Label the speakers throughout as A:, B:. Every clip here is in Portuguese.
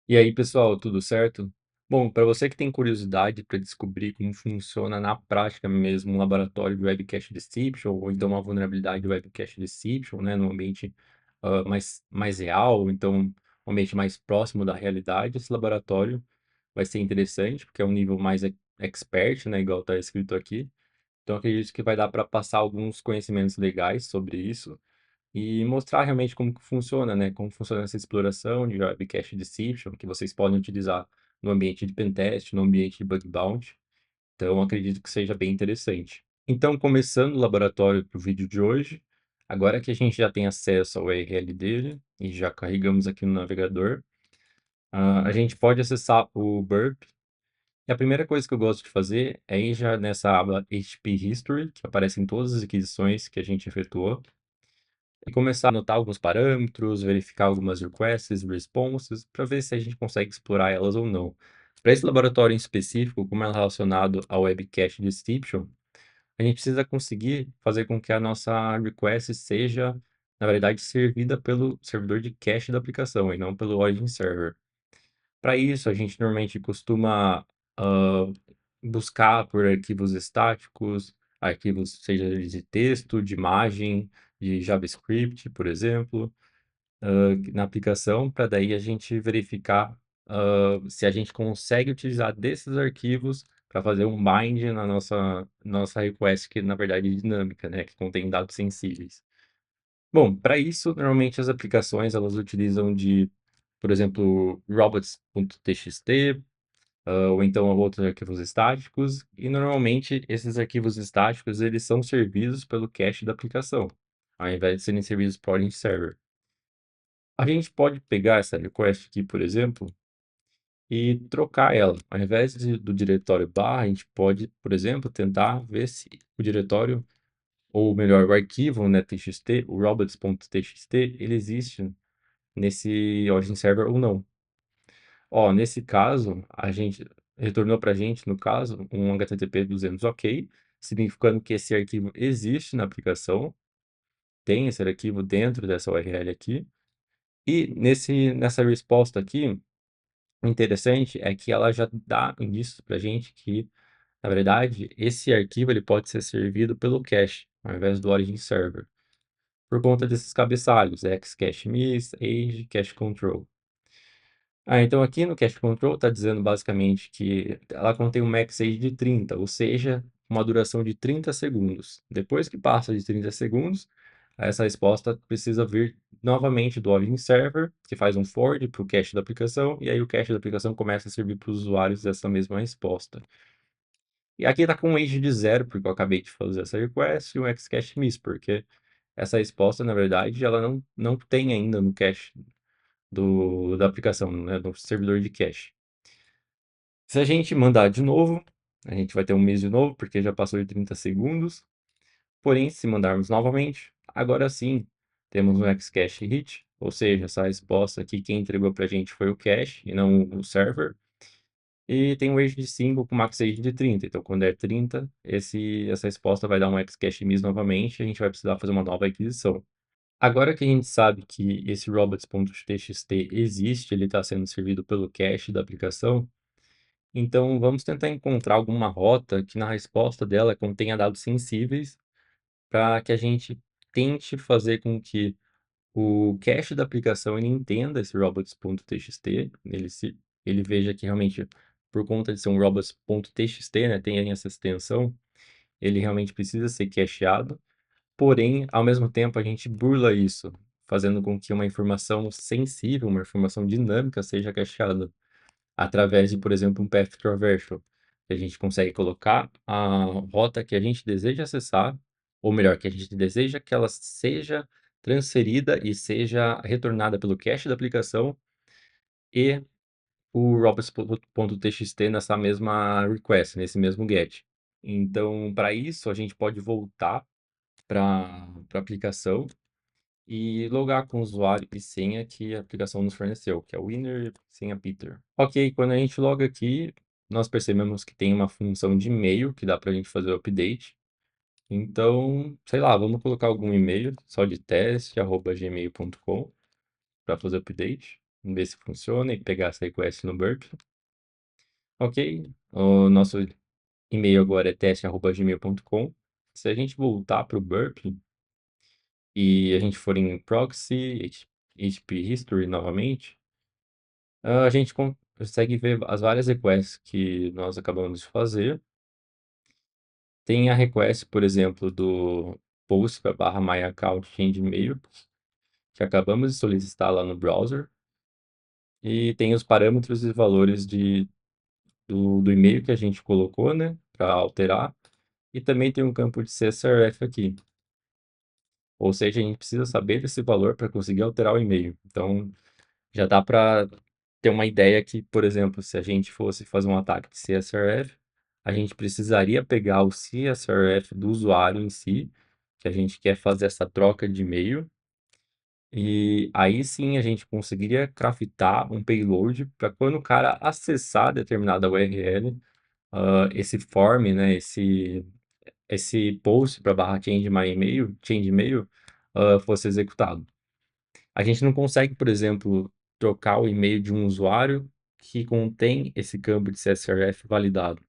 A: E aí, pessoal, tudo certo? Bom, para você que tem curiosidade para descobrir como funciona na prática mesmo um laboratório de Web Cache Deception, ou então uma vulnerabilidade de Web Cache Deception, né, no ambiente mais real, ou então um ambiente mais próximo da realidade, esse laboratório vai ser interessante, porque é um nível mais expert, né, igual está escrito aqui. Então, acredito que vai dar para passar alguns conhecimentos legais sobre isso e mostrar realmente como que funciona, né? Como funciona essa exploração de Web Cache Deception, que vocês podem utilizar no ambiente de pentest, no ambiente de bug bounty. Então, acredito que seja bem interessante. Então, começando o laboratório para o vídeo de hoje, agora que a gente já tem acesso ao URL dele e já carregamos aqui no navegador, a gente pode acessar o Burp. E a primeira coisa que eu gosto de fazer é ir já nessa aba HTTP History, que aparece em todas as aquisições que a gente efetuou, e começar a anotar alguns parâmetros, verificar algumas requests, responses, para ver se a gente consegue explorar elas ou não. Para esse laboratório em específico, como é relacionado ao Web Cache Description, a gente precisa conseguir fazer com que a nossa request seja, na verdade, servida pelo servidor de cache da aplicação e não pelo Origin Server. Para isso, a gente normalmente costuma ah, buscar por arquivos estáticos, arquivos seja eles de texto, de imagem, de JavaScript, por exemplo, na aplicação, para daí a gente verificar se a gente consegue utilizar desses arquivos para fazer um bind na nossa request, que na verdade é dinâmica, né, que contém dados sensíveis. Bom, para isso, normalmente as aplicações elas utilizam de, por exemplo, robots.txt, ou então outros arquivos estáticos, e normalmente esses arquivos estáticos eles são servidos pelo cache da aplicação, ao invés de serem servidos por Origin Server. A gente pode pegar essa request aqui, por exemplo, e trocar ela. Ao invés do diretório barra, a gente pode, por exemplo, tentar ver se o diretório, ou melhor, o arquivo, né, txt, o robots.txt, ele existe nesse Origin Server ou não. Ó, nesse caso, a gente retornou para a gente, no caso, um HTTP 200 OK, significando que esse arquivo existe na aplicação, tem esse arquivo dentro dessa URL aqui, e nessa resposta aqui, o interessante é que ela já dá indícios para a gente que, na verdade, esse arquivo ele pode ser servido pelo cache, ao invés do Origin Server, por conta desses cabeçalhos, Xcache Miss, Age, Cache Control. Então aqui no Cache Control está dizendo basicamente que ela contém um max age de 30, ou seja, uma duração de 30 segundos. Depois que passa de 30 segundos, essa resposta precisa vir novamente do Origin Server, que faz um forward para o cache da aplicação, e aí o cache da aplicação começa a servir para os usuários dessa mesma resposta. E aqui está com um age de 0, porque eu acabei de fazer essa request, e um Xcache miss, porque essa resposta, na verdade, ela não tem ainda no cache da aplicação, né, do servidor de cache. Se a gente mandar de novo, a gente vai ter um miss de novo, porque já passou de 30 segundos. Porém, se mandarmos novamente, agora sim temos um Xcache hit, ou seja, essa resposta aqui quem entregou para a gente foi o cache e não o server. E tem um age de 5 com max age de 30. Então, quando é 30, essa resposta vai dar um Xcache miss novamente e a gente vai precisar fazer uma nova aquisição. Agora que a gente sabe que esse robots.txt existe, ele está sendo servido pelo cache da aplicação, então vamos tentar encontrar alguma rota que na resposta dela contenha dados sensíveis para que a gente tente fazer com que o cache da aplicação ele entenda esse robots.txt, ele veja que realmente, por conta de ser um robots.txt, né, tem essa extensão, ele realmente precisa ser cacheado, porém, ao mesmo tempo, a gente burla isso, fazendo com que uma informação sensível, uma informação dinâmica seja cacheada através de, por exemplo, um path traversal. A gente consegue colocar a rota que a gente deseja acessar, ou melhor, que a gente deseja que ela seja transferida e seja retornada pelo cache da aplicação e o robots.txt nessa mesma request, nesse mesmo get. Então, para isso, a gente pode voltar para a aplicação e logar com o usuário e senha que a aplicação nos forneceu, que é o winner senha Peter. Ok, quando a gente loga aqui, nós percebemos que tem uma função de e-mail que dá para a gente fazer o update. Então, sei lá, vamos colocar algum e-mail só de teste, @gmail.com, para fazer o update. ver se funciona e pegar essa request no burp. Ok, o nosso e-mail agora é teste@gmail.com. Se a gente voltar para o burp e a gente for em proxy, HTTP history novamente, a gente consegue ver as várias requests que nós acabamos de fazer. Tem a request, por exemplo, do post barra my account change email, que acabamos de solicitar lá no browser. E tem os parâmetros e valores do e-mail que a gente colocou, né, para alterar. E também tem um campo de CSRF aqui. Ou seja, a gente precisa saber desse valor para conseguir alterar o e-mail. Então, já dá para ter uma ideia que, por exemplo, se a gente fosse fazer um ataque de CSRF, a gente precisaria pegar o CSRF do usuário em si, que a gente quer fazer essa troca de e-mail, e aí sim a gente conseguiria craftar um payload para quando o cara acessar determinada URL, esse form, né, esse post para barra change email, fosse executado. A gente não consegue, por exemplo, trocar o e-mail de um usuário que contém esse campo de CSRF validado,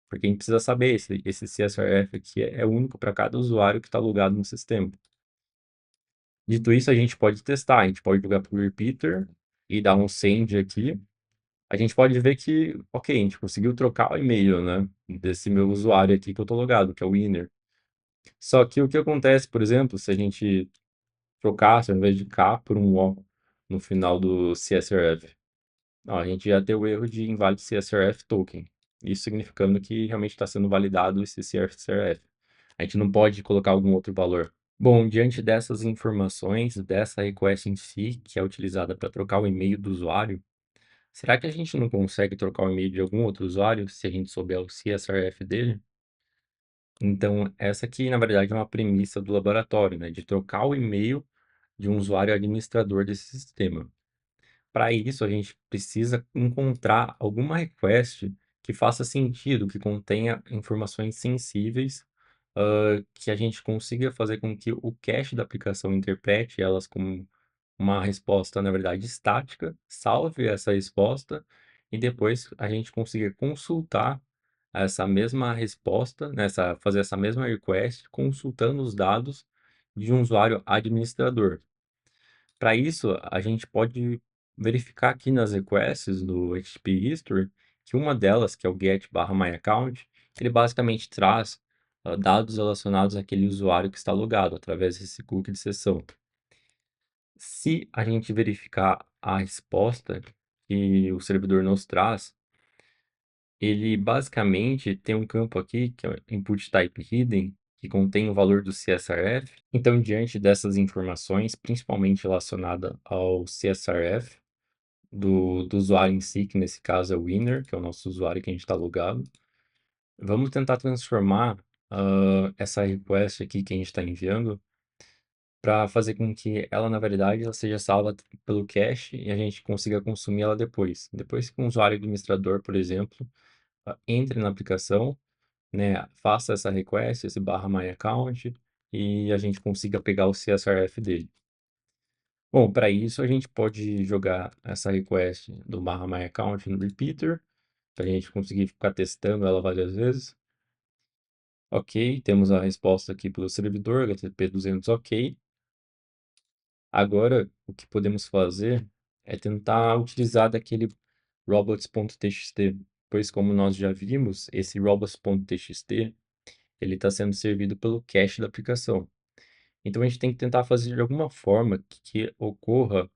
A: porque a gente precisa saber esse CSRF aqui é único para cada usuário que está logado no sistema. Dito isso, a gente pode testar, a gente pode jogar para o repeater e dar um send aqui. A gente pode ver que, ok, a gente conseguiu trocar o e-mail, né, desse meu usuário aqui que eu estou logado, que é o winner. Só que o que acontece, por exemplo, se a gente trocasse ao invés de K por um O no final do CSRF? Ó, a gente já tem o erro de invalid CSRF token. Isso significando que realmente está sendo validado esse CSRF. A gente não pode colocar algum outro valor. Bom, diante dessas informações, dessa request em si, que é utilizada para trocar o e-mail do usuário, será que a gente não consegue trocar o e-mail de algum outro usuário se a gente souber o CSRF dele? Então, essa aqui, na verdade, é uma premissa do laboratório, né? De trocar o e-mail de um usuário administrador desse sistema. Para isso, a gente precisa encontrar alguma request que faça sentido, que contenha informações sensíveis, que a gente consiga fazer com que o cache da aplicação interprete elas como uma resposta, na verdade, estática, salve essa resposta e depois a gente consiga consultar essa mesma resposta, fazer essa mesma request, consultando os dados de um usuário administrador. Para isso, a gente pode verificar aqui nas requests do HTTP History que uma delas, que é o get/myaccount, ele basicamente traz dados relacionados àquele usuário que está logado através desse cookie de sessão. Se a gente verificar a resposta que o servidor nos traz, ele basicamente tem um campo aqui, que é o input type hidden, que contém o valor do CSRF. Então, diante dessas informações, principalmente relacionada ao CSRF do usuário em si, que nesse caso é o winner, que é o nosso usuário que a gente está logado, vamos tentar transformar essa request aqui que a gente está enviando para fazer com que ela, na verdade, ela seja salva pelo cache e a gente consiga consumir ela depois. Depois que um usuário administrador, por exemplo, entre na aplicação, né, faça essa request, esse barra my account, e a gente consiga pegar o CSRF dele. Bom, para isso a gente pode jogar essa request do barra my account no repeater, para a gente conseguir ficar testando ela várias vezes. Ok, temos a resposta aqui pelo servidor, HTTP 200 ok. Agora, o que podemos fazer é tentar utilizar daquele robots.txt, pois como nós já vimos, esse robots.txt ele está sendo servido pelo cache da aplicação. Então a gente tem que tentar fazer de alguma forma que ocorra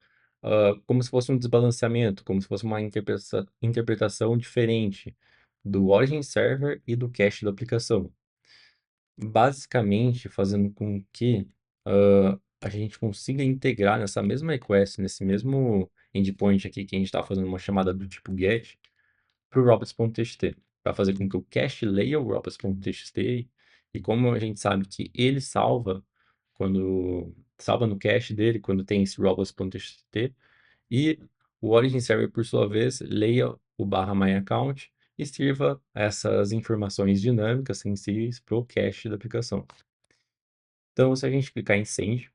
A: como se fosse um desbalanceamento, como se fosse uma interpretação diferente do origin server e do cache da aplicação. Basicamente, fazendo com que a gente consiga integrar nessa mesma request, nesse mesmo endpoint aqui que a gente está fazendo uma chamada do tipo get, para o robots.txt, para fazer com que o cache leia o robots.txt e como a gente sabe que ele salva no cache dele quando tem esse robots.txt e o origin server por sua vez leia o barra my account e sirva essas informações dinâmicas sensíveis para o cache da aplicação. Então, se a gente clicar em send,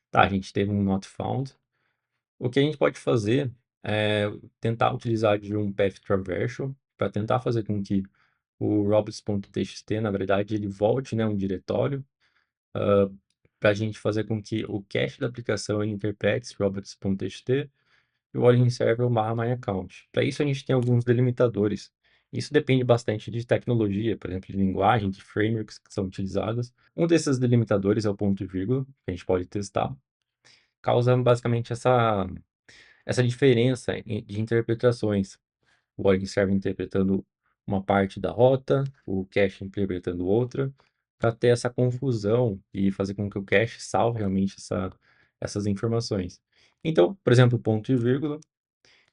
A: tá, a gente teve um not found. O que a gente pode fazer é tentar utilizar de um path traversal para tentar fazer com que o robots.txt, na verdade, ele volte, né, um diretório, para a gente fazer com que o cache da aplicação ele interprete esse robots.txt e o origin server barra my account. Para isso, a gente tem alguns delimitadores. Isso depende bastante de tecnologia, por exemplo, de linguagem, de frameworks que são utilizadas. Um desses delimitadores é o ponto e vírgula, que a gente pode testar. Causa basicamente essa diferença de interpretações. O origin server interpretando uma parte da rota, o cache interpretando outra, para ter essa confusão e fazer com que o cache salve realmente essas informações. Então, por exemplo, ponto e vírgula,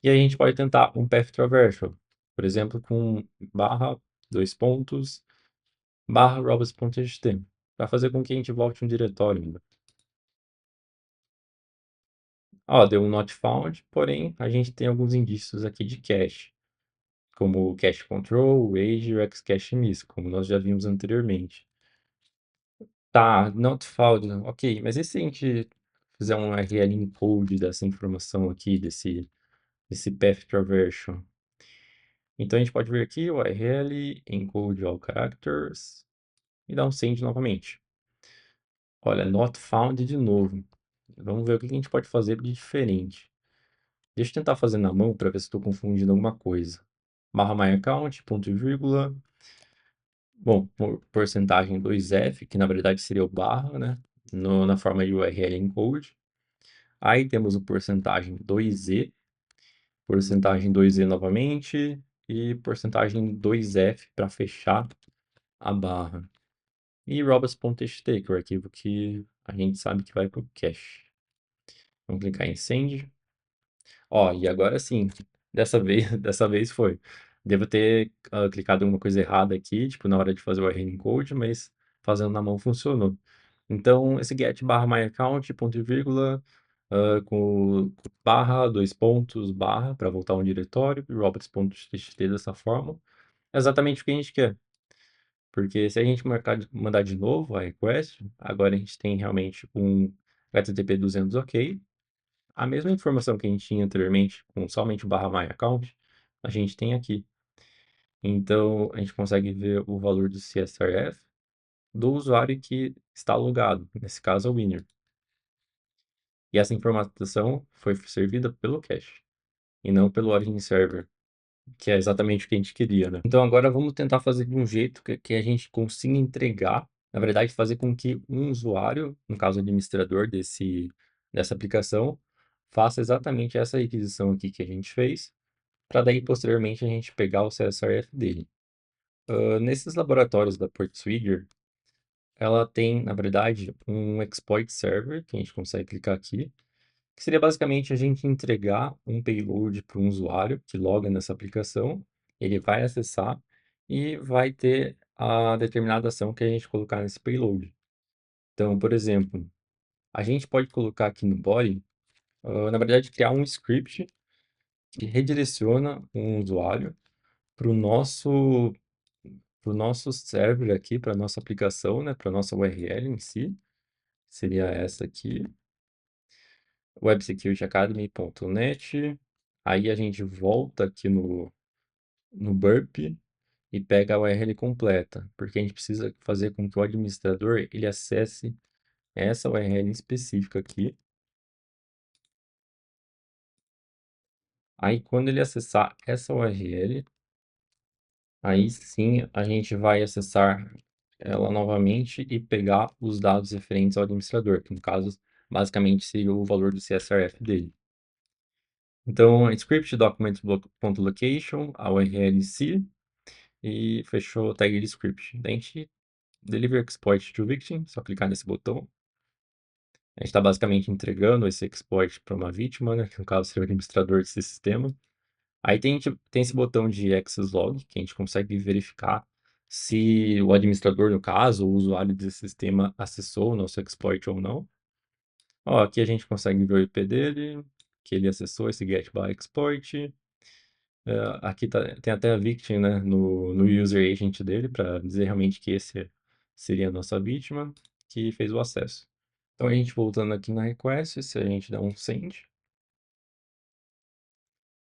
A: e a gente pode tentar um path traversal, por exemplo, com barra, dois pontos, barra robots.txt, para fazer com que a gente volte um diretório ainda. Ó, deu um not found, porém a gente tem alguns indícios aqui de cache, como o cache control, o age e o xcache miss, como nós já vimos anteriormente. Tá, not found, ok, mas e se a gente fizer um URL encode dessa informação aqui, desse path traversal? Então a gente pode vir aqui, URL, encode all characters, e dar um send novamente. Olha, not found de novo. Vamos ver o que a gente pode fazer de diferente. Deixa eu tentar fazer na mão para ver se estou confundindo alguma coisa. Barra my account, ponto e vírgula. Bom, porcentagem 2F, que na verdade seria o barra, né? Na forma de URL encode. Aí temos o porcentagem 2E, porcentagem 2E novamente e porcentagem 2F para fechar a barra. E robots.txt, que é o arquivo que a gente sabe que vai para o cache. Vamos clicar em send. Ó, e agora sim, dessa vez, dessa vez foi. Devo ter clicado em alguma coisa errada aqui, tipo na hora de fazer o URL encode, mas fazendo na mão funcionou. Então, esse get barra my account, ponto e vírgula, com barra, dois pontos, barra, para voltar a um diretório, e robots.txt dessa forma, é exatamente o que a gente quer. Porque se a gente mandar de novo a request, agora a gente tem realmente um HTTP 200 ok, a mesma informação que a gente tinha anteriormente, com somente o barra my account, a gente tem aqui. Então, a gente consegue ver o valor do CSRF do usuário que está logado, nesse caso é o winner. E essa informação foi servida pelo cache, e não pelo origin server, que é exatamente o que a gente queria, né? Então, agora vamos tentar fazer de um jeito que a gente consiga entregar, na verdade, fazer com que um usuário, no caso, administrador dessa aplicação, faça exatamente essa requisição aqui que a gente fez, para daí posteriormente a gente pegar o CSRF dele. Nesses laboratórios da Portswigger, ela tem, na verdade, um exploit server, que a gente consegue clicar aqui, que seria basicamente a gente entregar um payload para um usuário que loga nessa aplicação, ele vai acessar e vai ter a determinada ação que a gente colocar nesse payload. Então, por exemplo, a gente pode colocar aqui no body, na verdade, criar um script que redireciona um usuário para o nosso server aqui, para a nossa aplicação, né, para a nossa URL em si, seria essa aqui, websecurityacademy.net. Aí a gente volta aqui no burp e pega a URL completa, porque a gente precisa fazer com que o administrador ele acesse essa URL específica aqui. Aí quando ele acessar essa URL, aí sim a gente vai acessar ela novamente e pegar os dados referentes ao administrador, que no caso basicamente seria o valor do CSRF dele. Então, script document.location, a URL em si, e fechou o tag de script. Daí a gente deliver exploit to victim, só clicar nesse botão. A gente está basicamente entregando esse exploit para uma vítima, né, que no caso seria o administrador desse sistema. Aí tem esse botão de access log, que a gente consegue verificar se o administrador, no caso, o usuário desse sistema acessou o nosso exploit ou não. Ó, aqui a gente consegue ver o IP dele, que ele acessou esse get by exploit. Aqui tem até a victim, né, no user agent dele, para dizer realmente que esse seria a nossa vítima que fez o acesso. Então, a gente voltando aqui na request, se a gente der um send,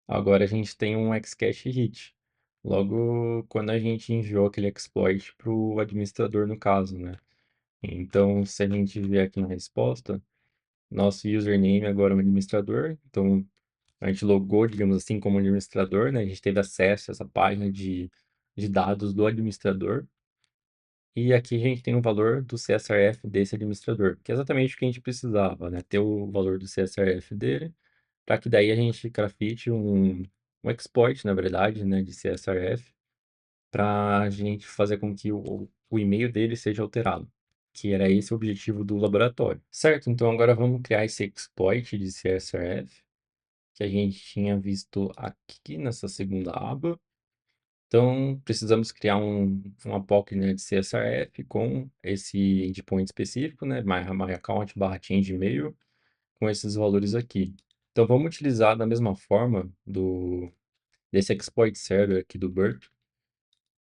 A: Agora a gente tem um Xcache hit. Logo, quando a gente enviou aquele exploit para o administrador, no caso, né? Então, se a gente vier aqui na resposta, nosso username agora é um administrador. Então, a gente logou, digamos assim, como administrador, né? A gente teve acesso a essa página de dados do administrador. E aqui a gente tem o valor do CSRF desse administrador, que é exatamente o que a gente precisava, né? Ter o valor do CSRF dele, para que daí a gente grafite um exploit, na verdade, né, de CSRF, para a gente fazer com que o e-mail dele seja alterado, que era esse o objetivo do laboratório. Certo, então agora vamos criar esse exploit de CSRF, que a gente tinha visto aqui nessa segunda aba. Então, precisamos criar uma POC, né, de CSRF com esse endpoint específico, né, myaccount barra change email, com esses valores aqui. Então, vamos utilizar da mesma forma desse exploit server aqui do Burp,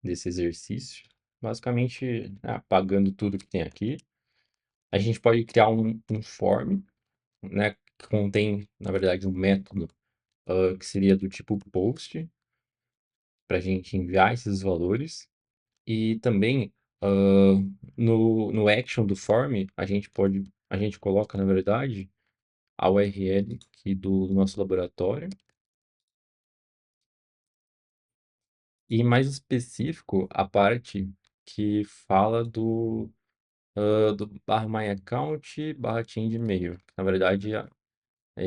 A: desse exercício, basicamente, né, apagando tudo que tem aqui. A gente pode criar um form, né, que contém, na verdade, um método que seria do tipo post, para a gente enviar esses valores. E também, no action do form, a gente coloca, na verdade, a URL aqui do nosso laboratório. E mais específico, a parte que fala do barra my account barra change e-mail. Na verdade, é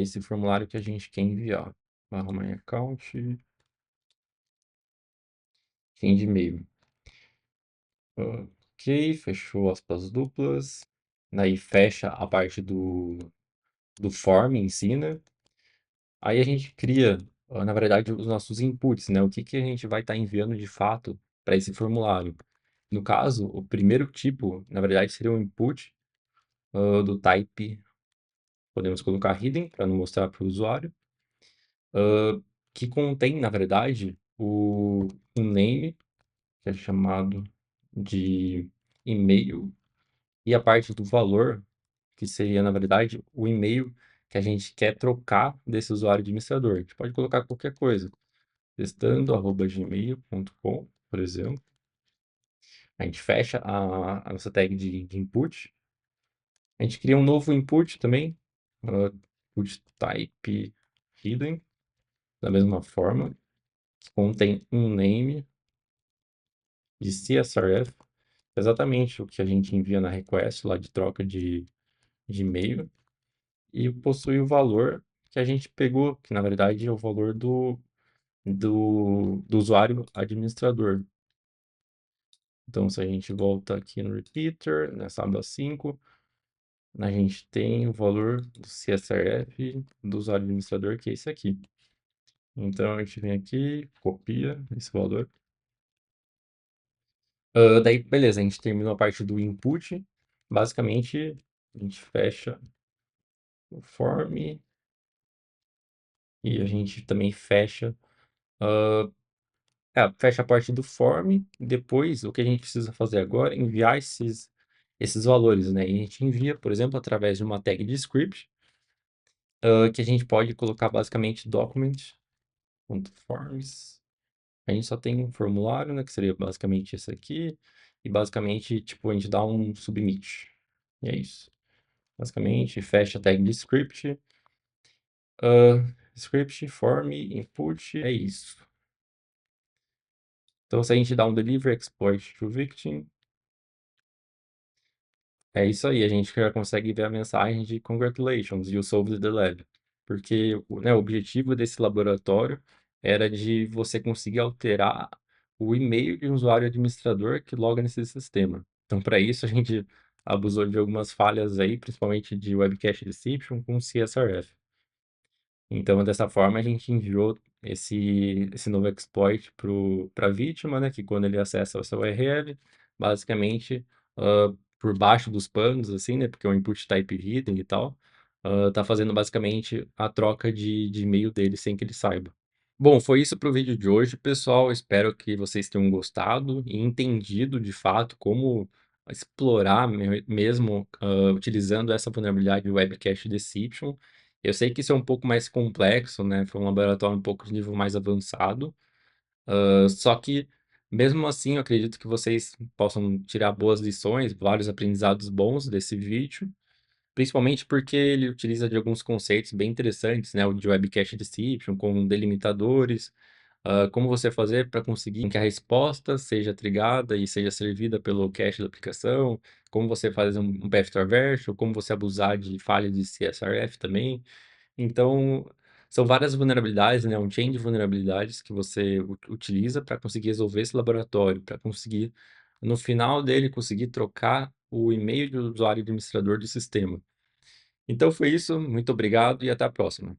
A: esse formulário que a gente quer enviar. Barra my account change e-mail. Ok, fechou aspas duplas. Daí fecha a parte do form em si, né? Aí a gente cria, na verdade, os nossos inputs, né? O que que a gente vai estar enviando de fato para esse formulário. No caso, o primeiro tipo, na verdade, seria um input do type, podemos colocar hidden para não mostrar para o usuário, que contém, na verdade, um name, que é chamado de e-mail, e a parte do valor, que seria, na verdade, o e-mail que a gente quer trocar desse usuário administrador. A gente pode colocar qualquer coisa. Testando@gmail.com, por exemplo. A gente fecha a nossa tag de input. A gente cria um novo input também, input type hidden, da mesma forma, que contém um name de CSRF, exatamente o que a gente envia na request lá de troca de e-mail, e possui o valor que a gente pegou, que na verdade é o valor do usuário administrador. Então, se a gente volta aqui no repeater, nessa aba 5, a gente tem o valor do CSRF do usuário administrador, que é esse aqui. Então, a gente vem aqui, copia esse valor. Daí, beleza, a gente terminou a parte do input. Basicamente, a gente fecha o form e a gente também fecha, fecha a parte do form. Depois, o que a gente precisa fazer agora é enviar esses valores, né? E a gente envia, por exemplo, através de uma tag de script, que a gente pode colocar basicamente document.forms. A gente só tem um formulário, né, que seria basicamente esse aqui, e basicamente, tipo, a gente dá um submit. E é isso. Basicamente, fecha a tag de script, script, form, input, é isso. Então, se a gente dá um deliver exploit to victim, é isso aí, a gente já consegue ver a mensagem de congratulations, you solved the lab. Porque, né, o objetivo desse laboratório era de você conseguir alterar o e-mail de um usuário administrador que loga nesse sistema. Então, para isso, a gente abusou de algumas falhas aí, principalmente de Webcache Deception com CSRF. Então, dessa forma, a gente enviou esse novo exploit para a vítima, né, que quando ele acessa essa URL, basicamente, por baixo dos panos, assim, né, porque é um input type hidden e tal, tá fazendo basicamente a troca de e-mail dele sem que ele saiba. Bom, foi isso para o vídeo de hoje, pessoal. Espero que vocês tenham gostado e entendido de fato como explorar mesmo utilizando essa vulnerabilidade do Webcache Deception. Eu sei que isso é um pouco mais complexo, né, foi um laboratório um pouco de nível mais avançado, só que mesmo assim eu acredito que vocês possam tirar boas lições, vários aprendizados bons desse vídeo, principalmente porque ele utiliza de alguns conceitos bem interessantes, né, o de Web Cache Description, com delimitadores, como você fazer para conseguir que a resposta seja trigada e seja servida pelo cache da aplicação, como você faz um path traverse, ou como você abusar de falhas de CSRF também. Então, são várias vulnerabilidades, né, um chain de vulnerabilidades que você utiliza para conseguir resolver esse laboratório, para conseguir, no final dele, conseguir trocar o e-mail do usuário administrador do sistema. Então foi isso, muito obrigado e até a próxima.